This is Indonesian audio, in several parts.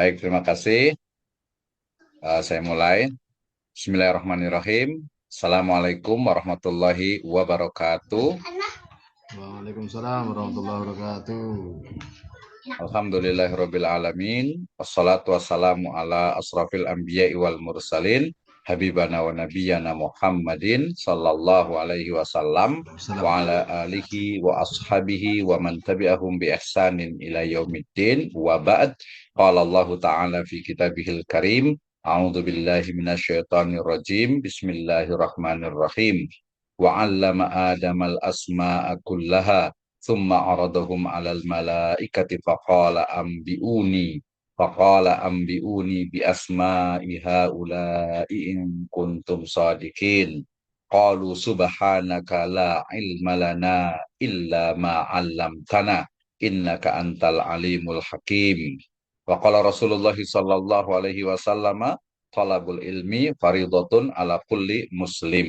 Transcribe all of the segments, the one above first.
Baik, terima kasih. Saya mulai. Bismillahirrahmanirrahim. Assalamualaikum warahmatullahi wabarakatuh. Waalaikumsalam warahmatullahi wabarakatuh. Alhamdulillahirabbil alamin. Wassalatu wassalamu ala asrafil anbiya'i wal mursalin. Habibana wa nabiyyana Muhammadin sallallahu alaihi wasallam Salam. wa ala alihi wa ashabihi wa man tabi'ahum bi ihsanin ila yaumiddin wa ba'd. Qala Allah ta'ala fi kitabihil karim. A'udzu billahi minasyaitonir rajim. Bismillahirrahmanirrahim. Wa 'allama Adamal asma'a kullaha ثم عرضهم على الملائكة فقال أنبئوني بأسماء هؤلاء إن كنتم صادقين قالوا سبحانك لا علم لنا إلا ما علمتنا إنك أنت العليم الحكيم وقال رسول الله صلى الله عليه وسلم طلب العلم فريضة على كل مسلم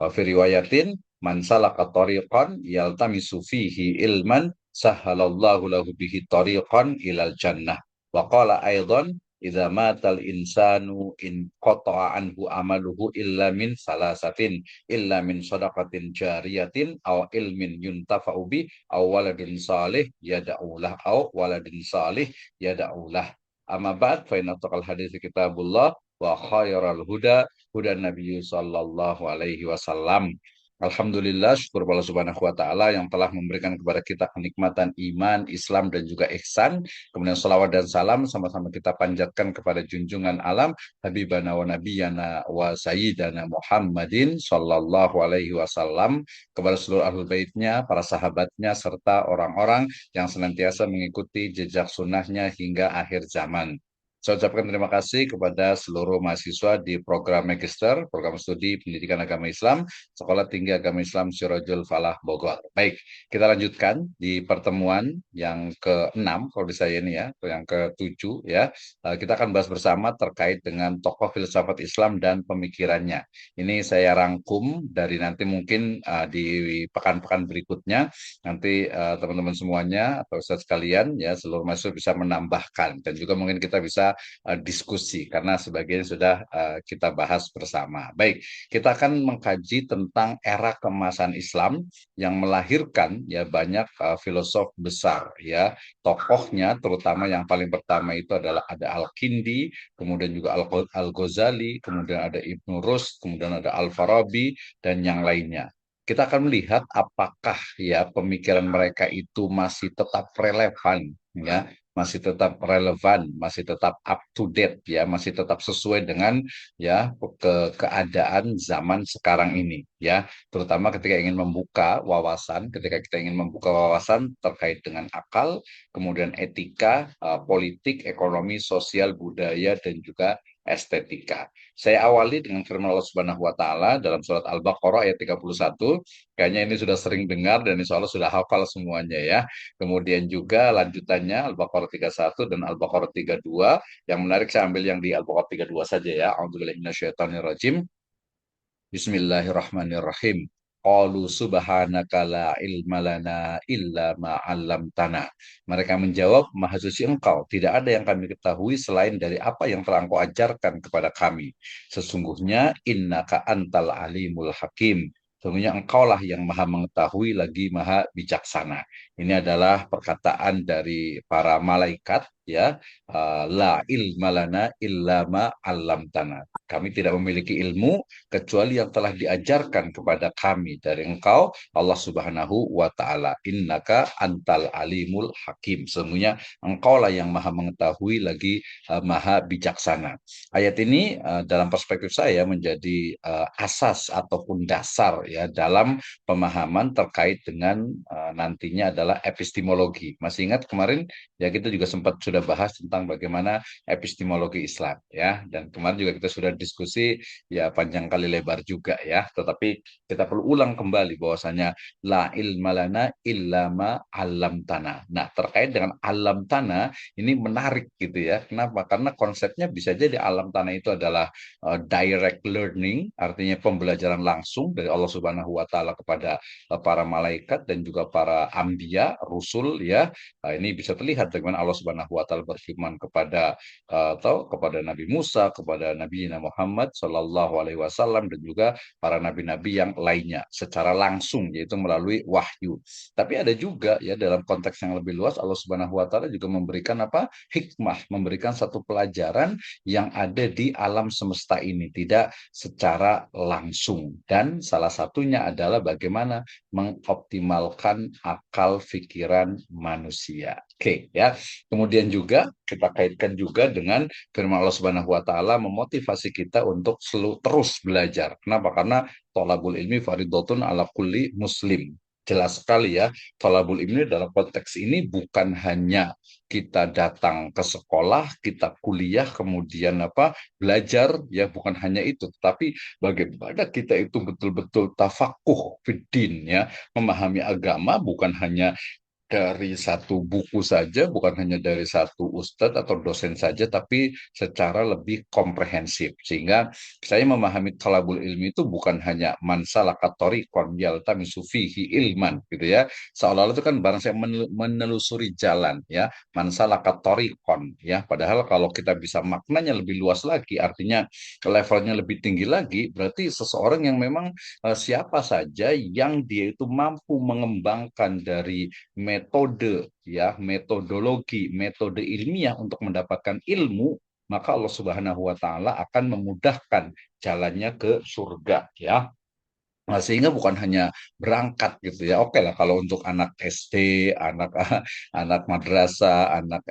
وفي رواية man salaka tariqan yaltamisu fihi ilman sahhalallahu lahu bihi tariqan ilal jannah. Wa qala aidan idza matal insanu in qata'a anhu amaluhu illa min salasatin illa min shadaqatin jariyatin aw ilmin yuntafa'u bi aw waladin salih yad'ulah aw waladin salih yad'ulah. Amma ba'd fa inna taqal hadits kitabullah wa khairal huda hudan nabiyyu sallallahu alaihi wasallam. Alhamdulillah, syukur Allah Subhanahu wa Ta'ala yang telah memberikan kepada kita kenikmatan iman, Islam, dan juga ihsan. Kemudian salawat dan salam sama-sama kita panjatkan kepada junjungan alam, Habibana wa Nabiyana wa Sayyidana Muhammadin Sallallahu Alaihi Wasallam, kepada seluruh ahlul baitnya, para sahabatnya, serta orang-orang yang senantiasa mengikuti jejak sunnahnya hingga akhir zaman. Saya ucapkan terima kasih kepada seluruh mahasiswa di program Magister, program studi pendidikan agama Islam, Sekolah Tinggi Agama Islam Sirajul Falah Bogor. Baik, kita lanjutkan di pertemuan yang ke-6, kalau di saya ini ya, atau yang ke-7 ya. Kita akan bahas bersama terkait dengan tokoh filsafat Islam dan pemikirannya. Ini saya rangkum dari nanti mungkin di pekan-pekan berikutnya, nanti teman-teman semuanya atau Ustaz sekalian ya, seluruh mahasiswa bisa menambahkan dan juga mungkin kita bisa diskusi karena sebagian sudah kita bahas bersama. Baik, kita akan mengkaji tentang era keemasan Islam yang melahirkan ya banyak filosof besar ya. Tokohnya terutama yang paling pertama itu adalah ada Al-Kindi, kemudian juga Al-Ghazali, kemudian ada Ibnu Rushd, kemudian ada Al-Farabi dan yang lainnya. Kita akan melihat apakah ya pemikiran mereka itu masih tetap relevan ya, masih tetap relevan, masih tetap up to date ya, masih tetap sesuai dengan ya keadaan zaman sekarang ini ya, terutama ketika ingin membuka wawasan, ketika kita ingin membuka wawasan terkait dengan akal, kemudian etika, politik, ekonomi, sosial, budaya dan juga estetika. Saya awali dengan firman Allah Subhanahu wa taala dalam surat Al-Baqarah ayat 31. Kayaknya ini sudah sering dengar dan insya Allah sudah hafal semuanya ya. Kemudian juga lanjutannya Al-Baqarah 31 dan Al-Baqarah 32. Yang menarik saya ambil yang di Al-Baqarah 32 saja ya. A'udzubillahi minasyaitonirrajim. Bismillahirrahmanirrahim. Qalu subhanaka la ilma lana illa ma 'allamtana. Mereka menjawab, Maha suci Engkau, tidak ada yang kami ketahui selain dari apa yang telah Engkau ajarkan kepada kami. Sesungguhnya innaka antal alimul hakim. Sesungguhnya Engkaulah yang Maha mengetahui lagi Maha bijaksana. Ini adalah perkataan dari para malaikat ya. La ilma lana illa ma 'allamtana. Kami tidak memiliki ilmu kecuali yang telah diajarkan kepada kami dari Engkau, Allah Subhanahu wa taala. Innaka antal alimul hakim. Sesungguhnya Engkaulah yang Maha mengetahui lagi Maha bijaksana. Ayat ini dalam perspektif saya menjadi asas ataupun dasar ya dalam pemahaman terkait dengan nantinya adalah epistemologi. Masih ingat kemarin ya kita juga sempat sudah bahas tentang bagaimana epistemologi Islam ya, dan kemarin juga kita sudah diskusi ya panjang kali lebar juga ya. Tetapi kita perlu ulang kembali bahwasanya la ilma lana illa ma 'allamtana. Nah, terkait dengan alam tanah ini menarik gitu ya. Kenapa? Karena konsepnya bisa jadi alam tanah itu adalah direct learning, artinya pembelajaran langsung dari Allah Subhanahu wa taala kepada para malaikat dan juga para anbiya, rusul ya. Ini bisa terlihat bagaimana Allah Subhanahu wa wa taala berfirman kepada atau kepada Nabi Musa, kepada Nabi Muhammad Shallallahu Alaihi Wasallam dan juga para nabi-nabi yang lainnya secara langsung yaitu melalui wahyu. Tapi ada juga ya dalam konteks yang lebih luas Allah Subhanahu Wa Taala juga memberikan apa hikmah, memberikan satu pelajaran yang ada di alam semesta ini tidak secara langsung dan salah satunya adalah bagaimana mengoptimalkan akal pikiran manusia. Oke, ya. Kemudian juga kita kaitkan juga dengan firman Allah Subhanahu wa taala memotivasi kita untuk selalu terus belajar. Kenapa? Karena thalabul ilmi fardhatun ala kulli muslim. Jelas sekali ya, thalabul ilmi dalam konteks ini bukan hanya kita datang ke sekolah, kita kuliah, kemudian apa belajar, ya bukan hanya itu, tapi bagaimana kita itu betul-betul tafakuh fiddin, ya, memahami agama bukan hanya dari satu buku saja, bukan hanya dari satu ustadz atau dosen saja, tapi secara lebih komprehensif. Sehingga saya memahami thalabul ilmi itu bukan hanya man salaka thariqan yaltamisu fihi ilman, gitu ya. Seolah-olah itu kan barang saya menelusuri jalan, ya, man salaka thariqan, ya. Padahal kalau kita bisa maknanya lebih luas lagi, artinya levelnya lebih tinggi lagi, berarti seseorang yang memang siapa saja yang dia itu mampu mengembangkan dari metode ya metodologi metode ilmiah untuk mendapatkan ilmu maka Allah Subhanahu wa taala akan memudahkan jalannya ke surga ya. Nah, sehingga bukan hanya berangkat gitu ya. Oke lah kalau untuk anak SD, anak anak madrasah, anak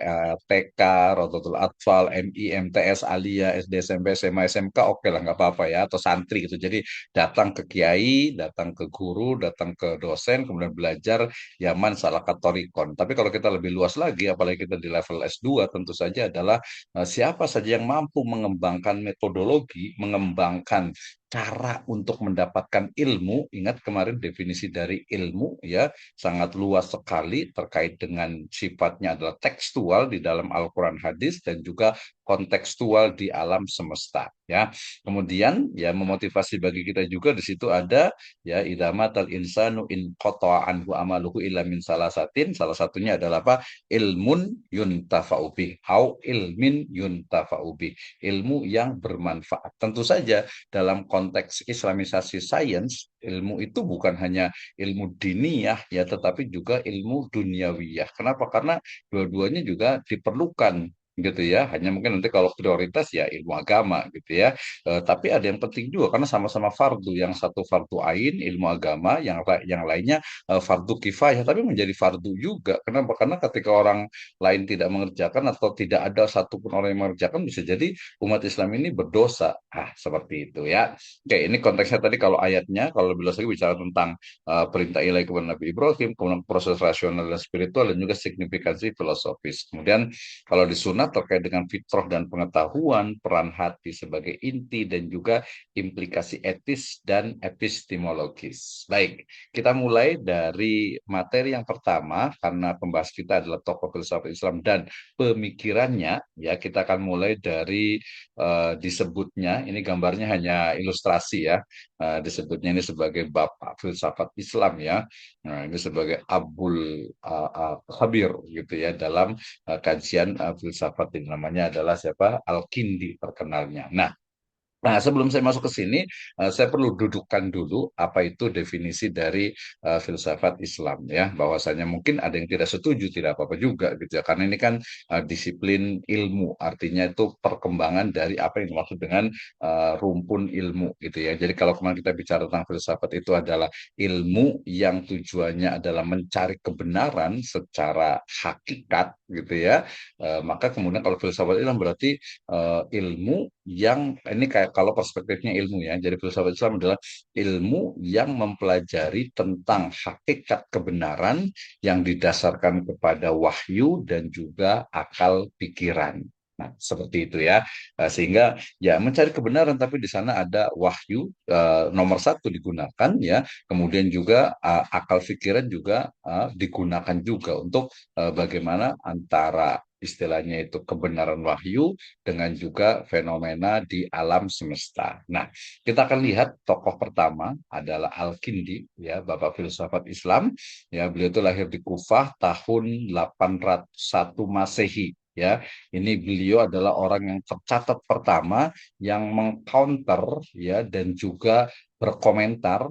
TK, Rodotul Atfal, MI, MTS, Alia, SD, SMP, SMA, SMK, oke lah nggak apa-apa ya. Atau santri gitu. Jadi datang ke kiai, datang ke guru, datang ke dosen, kemudian belajar Yaman salah katorikon. Tapi kalau kita lebih luas lagi, apalagi kita di level S2, tentu saja adalah siapa saja yang mampu mengembangkan metodologi, mengembangkan cara untuk mendapatkan ilmu. Ingat kemarin definisi dari ilmu ya sangat luas sekali terkait dengan sifatnya adalah tekstual di dalam Al-Quran hadis dan juga kontekstual di alam semesta ya. Kemudian ya memotivasi bagi kita juga di situ ada ya idamatal insanu in qata'a anhu amaluhu illa min salasatin, salah satunya adalah apa ilmun yuntafa'u bih au ilmin yuntafa'u bih, ilmu yang bermanfaat. Tentu saja dalam konteks Islamisasi sains, ilmu itu bukan hanya ilmu diniyah ya, tetapi juga ilmu duniawiyah. Kenapa? Karena dua-duanya juga diperlukan gitu ya. Hanya mungkin nanti kalau prioritas ya ilmu agama gitu ya. Tapi ada yang penting juga karena sama-sama fardu. Yang satu fardu ain ilmu agama, yang lainnya fardu kifayah tapi menjadi fardu juga. Kenapa? Karena ketika orang lain tidak mengerjakan atau tidak ada satupun orang yang mengerjakan bisa jadi umat Islam ini berdosa. Seperti itu ya. Oke, ini konteksnya tadi kalau ayatnya, kalau lebih luas lagi bicara tentang perintah ilahi kepada Nabi Ibrahim, kemudian proses rasional dan spiritual, dan juga signifikansi filosofis. Kemudian kalau di sunnah terkait dengan fitrah dan pengetahuan, peran hati sebagai inti, dan juga implikasi etis dan epistemologis. Baik, kita mulai dari materi yang pertama, karena pembahas kita adalah tokoh filsafat Islam dan pemikirannya, ya kita akan mulai dari disebutnya, ini gambarnya hanya ilustrasi ya, disebutnya ini sebagai Bapak Filsafat Islam ya, nah ini sebagai Abul Khabir gitu ya dalam kajian filsafat ini namanya adalah siapa Al-Kindi terkenalnya. Nah, sebelum saya masuk ke sini, saya perlu dudukkan dulu apa itu definisi dari filsafat Islam ya. Bahwasanya mungkin ada yang tidak setuju, tidak apa-apa juga gitu ya. Karena ini kan disiplin ilmu, artinya itu perkembangan dari apa yang dimaksud dengan rumpun ilmu gitu ya. Jadi kalau kemarin kita bicara tentang filsafat itu adalah ilmu yang tujuannya adalah mencari kebenaran secara hakikat gitu ya. Maka kemudian kalau filsafat Islam berarti ilmu yang ini kayak kalau perspektifnya ilmu ya. Jadi filsafat Islam adalah ilmu yang mempelajari tentang hakikat kebenaran yang didasarkan kepada wahyu dan juga akal pikiran. Nah, seperti itu ya. Sehingga ya mencari kebenaran tapi di sana ada wahyu nomor satu digunakan ya. Kemudian juga akal pikiran juga digunakan juga untuk bagaimana antara istilahnya itu kebenaran wahyu dengan juga fenomena di alam semesta. Nah, kita akan lihat tokoh pertama adalah Al-Kindi, ya, Bapak filsafat Islam. Ya, beliau itu lahir di Kufah tahun 801 Masehi. ya. Ini beliau adalah orang yang tercatat pertama yang mengcounter ya dan juga berkomentar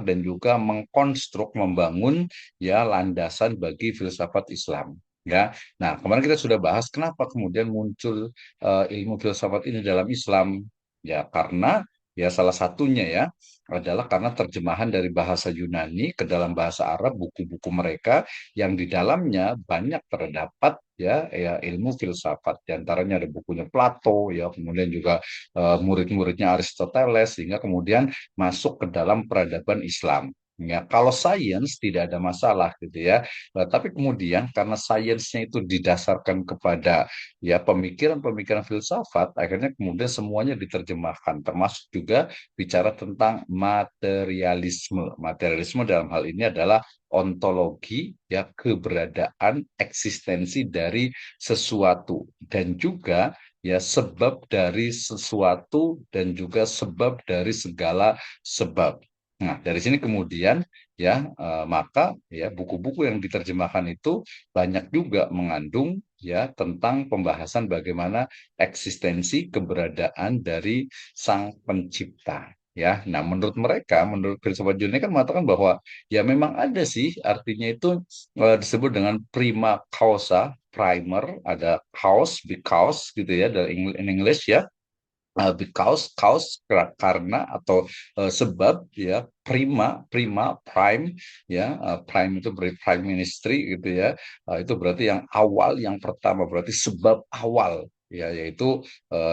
dan juga mengkonstruk, membangun ya landasan bagi filsafat Islam. Ya, nah kemarin kita sudah bahas kenapa kemudian muncul ilmu filsafat ini dalam Islam. Ya, karena ya salah satunya ya adalah karena terjemahan dari bahasa Yunani ke dalam bahasa Arab, buku-buku mereka yang di dalamnya banyak terdapat ya ilmu filsafat. Di antaranya ada bukunya Plato, ya kemudian juga murid-muridnya Aristoteles, sehingga kemudian masuk ke dalam peradaban Islam. Ya, kalau sains tidak ada masalah gitu ya. Tapi kemudian karena sainsnya itu didasarkan kepada ya pemikiran-pemikiran filsafat, akhirnya kemudian semuanya diterjemahkan, termasuk juga bicara tentang materialisme. Materialisme dalam hal ini adalah ontologi ya keberadaan eksistensi dari sesuatu dan juga ya sebab dari sesuatu dan juga sebab dari segala sebab. Nah, dari sini kemudian ya maka ya buku-buku yang diterjemahkan itu banyak juga mengandung ya tentang pembahasan bagaimana eksistensi keberadaan dari sang pencipta. Ya, nah menurut mereka, menurut filsafat Yunani kan mengatakan bahwa ya memang ada sih, artinya itu disebut dengan prima causa, primer, ada cause, because gitu ya, dari in English ya, because karena atau sebab ya prima prime ya prime itu berarti prime ministry gitu ya. Itu berarti yang awal yang pertama berarti sebab awal ya yaitu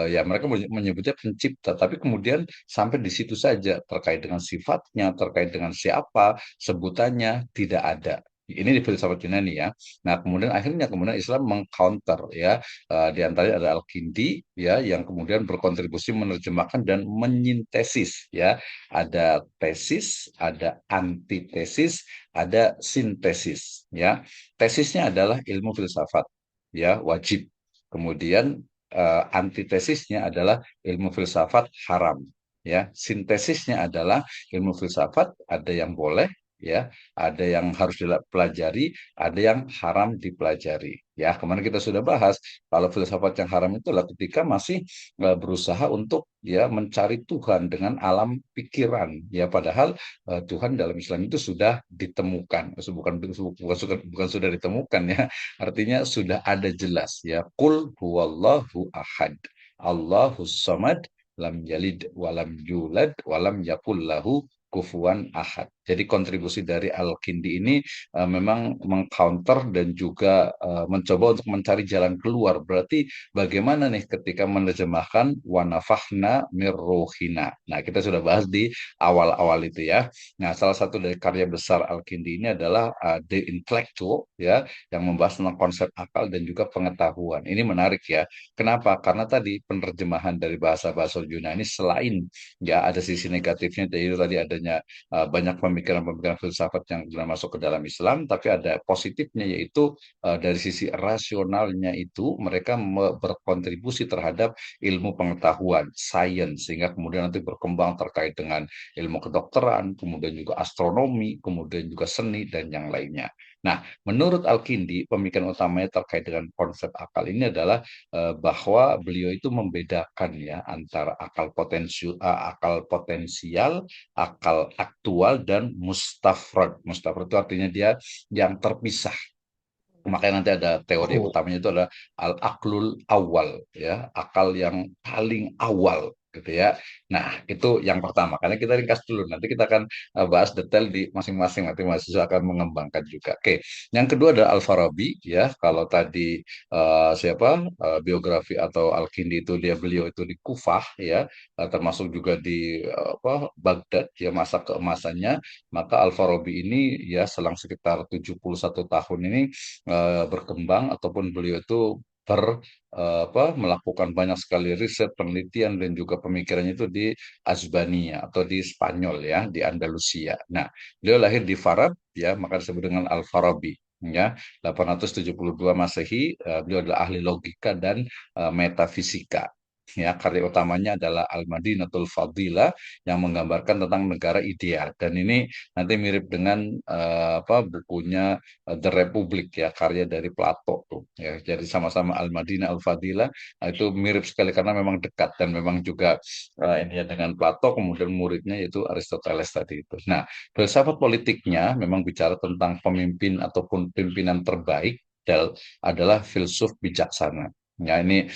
ya mereka menyebutnya pencipta tapi kemudian sampai di situ saja terkait dengan sifatnya terkait dengan siapa sebutannya tidak ada. Ini di filsafat Yunani ya. Nah, kemudian Islam mengcounter ya. Di antaranya ada Al-Kindi ya yang kemudian berkontribusi menerjemahkan dan menyintesis ya. Ada tesis, ada antitesis, ada sintesis ya. Tesisnya adalah ilmu filsafat ya, wajib. Kemudian antitesisnya adalah ilmu filsafat haram ya. Sintesisnya adalah ilmu filsafat ada yang boleh ya, ada yang harus dipelajari, ada yang haram dipelajari. Ya, kemarin kita sudah bahas kalau filsafat yang haram itu adalah ketika masih berusaha untuk ya mencari Tuhan dengan alam pikiran. Ya, padahal Tuhan dalam Islam itu sudah ditemukan, bukan sudah ditemukan ya. Artinya sudah ada jelas ya. Qul huwallahu ahad. Allahus samad lam yalid walam yulad walam yakul lahu kufuwan ahad. Jadi kontribusi dari Al-Kindi ini memang mengcounter dan juga mencoba untuk mencari jalan keluar. Berarti bagaimana nih ketika menerjemahkan wanafahna mirrohina. Nah, kita sudah bahas di awal-awal itu ya. Nah, salah satu dari karya besar Al-Kindi ini adalah The Intellectual ya, yang membahas tentang konsep akal dan juga pengetahuan. Ini menarik ya. Kenapa? Karena tadi penerjemahan dari bahasa-bahasa Yunani selain ya ada sisi negatifnya, yaitu tadi adanya banyak pemikiran-pemikiran filsafat yang sudah masuk ke dalam Islam, tapi ada positifnya yaitu dari sisi rasionalnya itu mereka berkontribusi terhadap ilmu pengetahuan, sains, sehingga kemudian nanti berkembang terkait dengan ilmu kedokteran, kemudian juga astronomi, kemudian juga seni dan yang lainnya. Nah, menurut Al-Kindi, pemikiran utamanya terkait dengan konsep akal ini adalah bahwa beliau itu membedakan ya antara akal potensial, akal aktual dan mustafrad. Mustafrad itu artinya dia yang terpisah. Makanya nanti ada teori Oh, utamanya itu adalah al-aklul awal ya, akal yang paling awal gitu ya. Nah, itu yang pertama. Karena kita ringkas dulu, nanti kita akan bahas detail di masing-masing, nanti mahasiswa akan mengembangkan juga. Oke, yang kedua adalah Al-Farabi ya. Kalau tadi biografi atau Al-Kindi itu beliau itu di Kufah ya, termasuk juga di Baghdad ya masa keemasannya, maka Al-Farabi ini ya selang sekitar 71 tahun ini berkembang ataupun beliau itu melakukan banyak sekali riset, penelitian dan juga pemikirannya itu di Asbania atau di Spanyol ya, di Andalusia. Nah, beliau lahir di Farab ya, maka disebut dengan Al-Farabi ya. 872 Masehi, beliau adalah ahli logika dan metafisika. Ya, karya utamanya adalah Al-Madinatul Fadilah yang menggambarkan tentang negara ideal. Dan ini nanti mirip dengan apa bukunya The Republic ya, karya dari Plato tuh. Ya, jadi sama-sama Al-Madinah Al-Fadilah itu mirip sekali karena memang dekat dan memang juga ini ya dengan Plato, kemudian muridnya yaitu Aristoteles tadi itu. Nah, filsafat politiknya memang bicara tentang pemimpin ataupun pimpinan terbaik adalah filsuf bijaksana. Ya, ini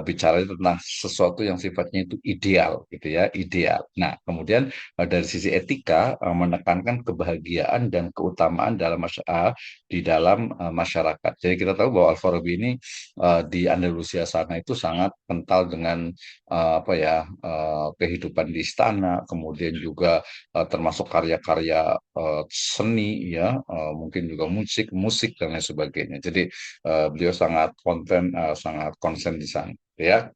bicara tentang sesuatu yang sifatnya itu ideal, gitu ya, ideal. Nah, kemudian dari sisi etika menekankan kebahagiaan dan keutamaan di dalam masyarakat. Jadi kita tahu bahwa Al-Farabi ini di Andalusia sana itu sangat kental dengan apa ya kehidupan di istana, kemudian juga termasuk karya-karya seni ya, mungkin juga musik, musik dan lain sebagainya. Jadi beliau sangat konsen di sana ya.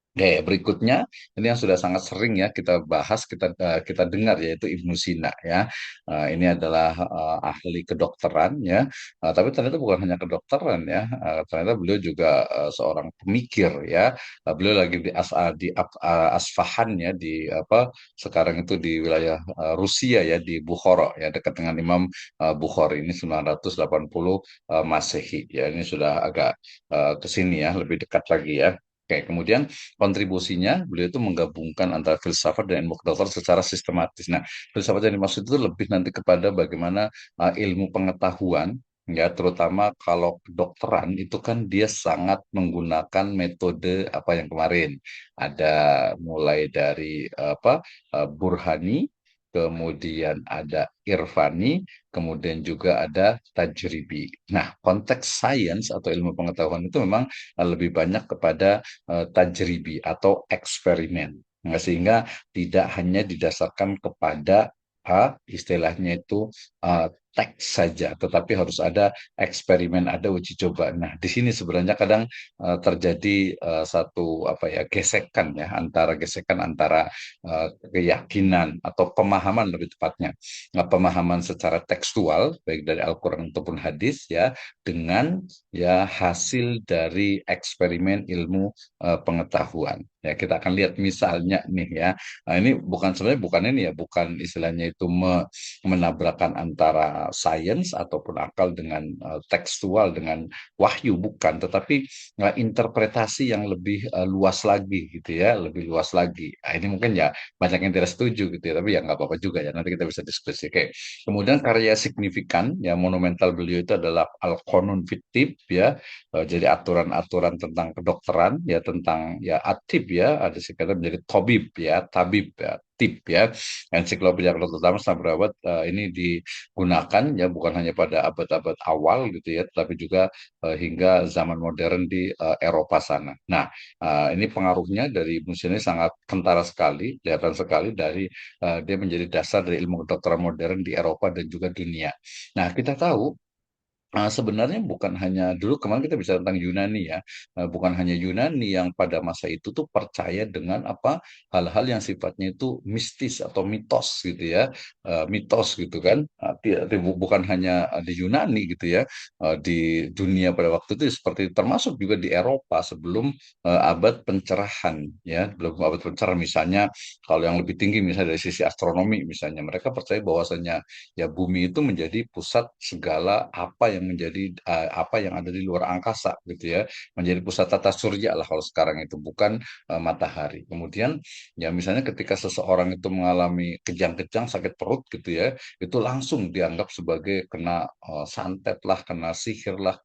Oke, berikutnya ini yang sudah sangat sering ya kita bahas, kita dengar yaitu Ibnu Sina ya. Ini adalah ahli kedokteran ya. Tapi ternyata bukan hanya kedokteran ya. Ternyata beliau juga seorang pemikir ya. Beliau lagi Asfahan ya di apa sekarang itu di wilayah Rusia ya di Bukhara ya dekat dengan Imam Bukhari ini 980 Masehi ya. Ini sudah agak ke sini ya, lebih dekat lagi ya. Oke, kemudian kontribusinya beliau itu menggabungkan antara filsafat dan ilmu kedokteran secara sistematis. Nah, filsafat yang dimaksud itu lebih nanti kepada bagaimana ilmu pengetahuan, ya terutama kalau kedokteran itu kan dia sangat menggunakan metode apa yang kemarin ada mulai dari apa Burhani, kemudian ada Irfani, kemudian juga ada tajribi. Nah, konteks sains atau ilmu pengetahuan itu memang lebih banyak kepada tajribi atau eksperimen. Nah, sehingga tidak hanya didasarkan kepada istilahnya itu teks saja, tetapi harus ada eksperimen, ada uji coba. Nah, di sini sebenarnya kadang terjadi satu apa ya gesekan antara keyakinan atau pemahaman lebih tepatnya, pemahaman secara tekstual baik dari Al-Quran ataupun hadis ya dengan ya hasil dari eksperimen ilmu pengetahuan. Ya, kita akan lihat misalnya nih ya. Nah, ini bukan sebenarnya bukan ini ya, bukan istilahnya itu menabrakkan antara sains ataupun akal dengan tekstual dengan wahyu bukan, tetapi interpretasi yang lebih luas lagi gitu ya, lebih luas lagi. Nah, ini mungkin ya banyak yang tidak setuju gitu ya, tapi ya nggak apa-apa juga ya. Nanti kita bisa diskusi. Oke. Kemudian karya signifikan yang monumental beliau itu adalah Al-Qanun fit Tibb ya. Jadi aturan-aturan tentang kedokteran ya tentang ya atib ya ada sekitar menjadi tabib ya tip ya ensiklopedia kedokteran utama sampai berawat ini digunakan ya bukan hanya pada abad-abad awal gitu ya tapi juga hingga zaman modern di Eropa sana. Nah, ini pengaruhnya dari Ibnu Sina ini sangat kentara sekali, kelihatan sekali dari dia menjadi dasar dari ilmu kedokteran modern di Eropa dan juga dunia. Nah, kita tahu sebenarnya bukan hanya dulu kemarin kita bisa tentang Yunani ya, bukan hanya Yunani yang pada masa itu tuh percaya dengan apa hal-hal yang sifatnya itu mistis atau mitos gitu ya, mitos gitu kan. Bukan hanya di Yunani gitu ya, di dunia pada waktu itu seperti itu. Termasuk juga di Eropa sebelum abad pencerahan ya, belum abad pencerahan misalnya kalau yang lebih tinggi misalnya dari sisi astronomi misalnya mereka percaya bahwasanya ya bumi itu menjadi pusat segala apa yang ada di luar angkasa gitu ya menjadi pusat tata surya lah kalau sekarang itu bukan matahari. Kemudian ya misalnya ketika seseorang itu mengalami kejang-kejang sakit perut gitu ya itu langsung dianggap sebagai kena santet lah kena sihir lah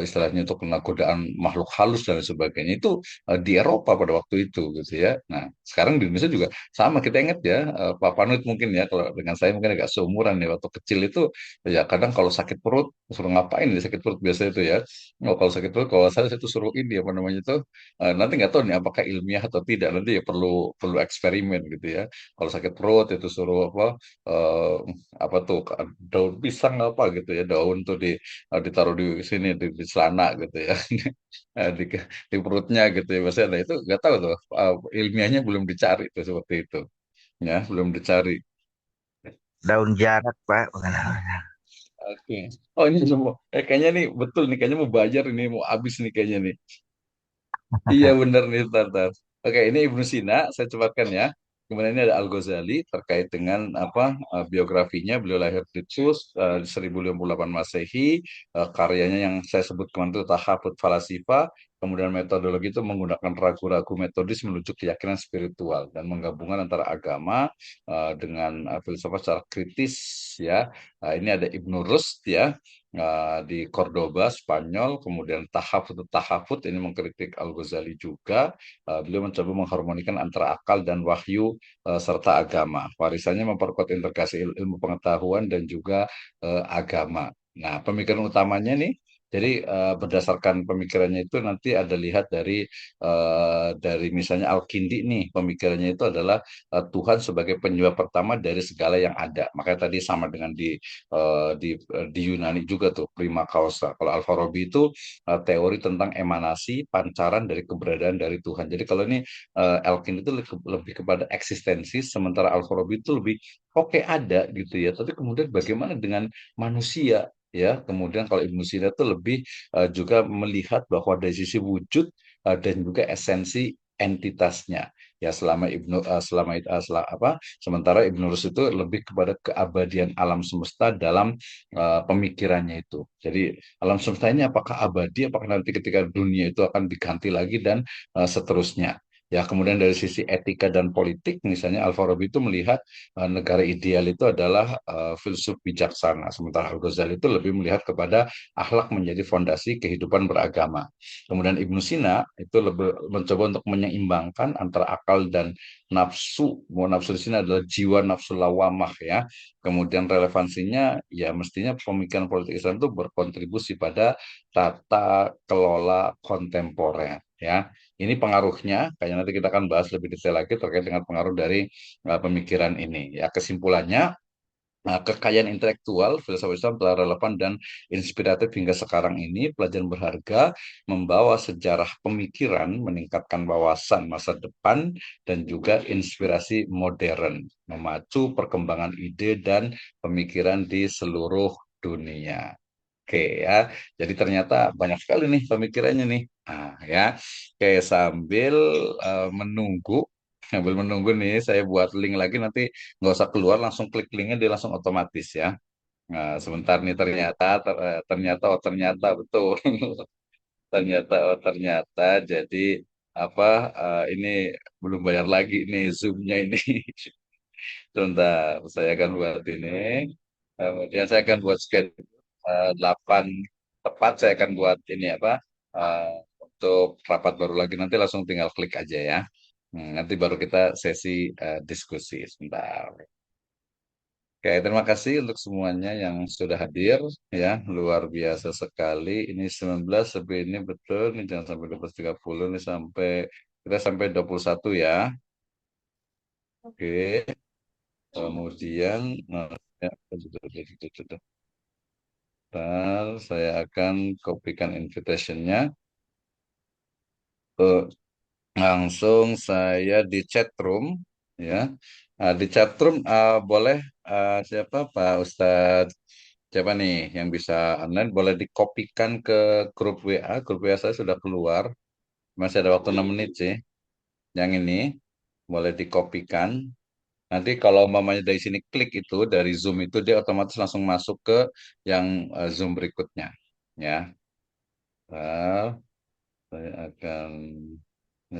istilahnya itu kena godaan makhluk halus dan sebagainya itu di Eropa pada waktu itu gitu ya. Nah sekarang di Indonesia juga sama kita ingat ya, Pak Panut mungkin ya, kalau dengan saya mungkin agak seumuran ya, waktu kecil itu, ya kadang kalau sakit perut, suruh ngapain ya sakit perut biasa itu ya. Oh, kalau sakit perut, kalau saya itu suruh ini apa namanya itu, nanti nggak tahu nih apakah ilmiah atau tidak, nanti ya perlu perlu eksperimen gitu ya. Kalau sakit perut itu suruh eh, apa tuh, daun pisang apa gitu ya, daun tuh ditaruh di sini, di celana gitu ya. di, di perutnya gitu ya maksudnya nah, itu nggak tahu tuh ilmiahnya belum dicari tuh seperti itu ya belum dicari. Daun jarak, Pak. Bukan. Oke. Oh ini semua kayaknya nih betul nih kayaknya mau bayar ini mau habis nih kayaknya nih. Iya bener nih, tar. Oke, ini Ibnu Sina, saya cobakan ya. Kemudian ini ada Al-Ghazali terkait dengan apa biografinya. Beliau lahir di Tus 1058 Masehi. Karyanya yang saya sebut kemarin itu Tahafut Falasifa. Kemudian metodologi itu menggunakan ragu-ragu metodis menuju keyakinan spiritual dan menggabungkan antara agama dengan filsafat secara kritis ya. Ini ada Ibnu Rus ya di Cordoba, Spanyol, kemudian Tahafut ini mengkritik Al-Ghazali juga. Beliau mencoba mengharmonikan antara akal dan wahyu serta agama. Warisannya memperkuat integrasi ilmu pengetahuan dan juga agama. Nah, pemikiran utamanya nih, jadi berdasarkan pemikirannya itu nanti ada lihat dari misalnya Al-Kindi nih, pemikirannya itu adalah Tuhan sebagai penyebab pertama dari segala yang ada. Makanya tadi sama dengan di Yunani juga tuh prima causa. Kalau Al-Farabi itu teori tentang emanasi pancaran dari keberadaan dari Tuhan. Jadi kalau ini Elkin itu lebih kepada eksistensi, sementara Al-Farabi itu lebih oke ada gitu ya. Tapi kemudian bagaimana dengan manusia? Ya, kemudian kalau Ibnu Sina itu lebih juga melihat bahwa dari sisi wujud dan juga esensi entitasnya. Ya, sementara Ibnu Rus itu lebih kepada keabadian alam semesta dalam pemikirannya itu. Jadi alam semesta ini apakah abadi, apakah nanti ketika dunia itu akan diganti lagi dan seterusnya. Ya, kemudian dari sisi etika dan politik, misalnya Al-Farabi itu melihat negara ideal itu adalah filsuf bijaksana, sementara Al-Ghazali itu lebih melihat kepada akhlak menjadi fondasi kehidupan beragama. Kemudian Ibnu Sina itu lebih mencoba untuk menyeimbangkan antara akal dan nafsu. Mau nafsu di sini adalah jiwa nafsu lawamah ya. Kemudian relevansinya ya mestinya pemikiran politik Islam itu berkontribusi pada tata kelola kontemporer ya. Ini pengaruhnya, kayaknya nanti kita akan bahas lebih detail lagi terkait dengan pengaruh dari pemikiran ini. Ya kesimpulannya, kekayaan intelektual filsafat Islam telah relevan dan inspiratif hingga sekarang ini. Pelajaran berharga membawa sejarah pemikiran, meningkatkan wawasan masa depan, dan juga inspirasi modern, memacu perkembangan ide dan pemikiran di seluruh dunia. Oke ya, jadi ternyata banyak sekali nih pemikirannya nih. Ya, kayak menunggu, sambil menunggu nih, saya buat link lagi nanti nggak usah keluar, langsung klik linknya dia langsung otomatis ya. Nah, sebentar nih ternyata betul, ternyata jadi apa ini belum bayar lagi nih Zoom-nya ini. Sebentar, saya akan buat ini. Kemudian saya akan buat schedule 8 tepat. Saya akan buat ini apa eh, untuk rapat baru lagi. Nanti langsung tinggal klik aja ya. Nanti baru kita sesi diskusi sebentar. Oke, terima kasih untuk semuanya yang sudah hadir ya. Luar biasa sekali. Ini 19 sampai ini betul. Ini jangan sampai 12.30 ini sampai kita sampai 21 ya. Oke. Kemudian ya, Bentar, saya akan kopikan invitation-nya. Eh, Langsung saya di chat room ya. Nah, di chat room boleh siapa Pak Ustadz siapa nih yang bisa online boleh dikopikan ke grup WA. Grup WA saya sudah keluar. Masih ada waktu 6 menit sih. Yang ini boleh dikopikan. Nanti kalau mamanya dari sini klik itu dari Zoom itu dia otomatis langsung masuk ke yang Zoom berikutnya. Ya. Nah, saya akan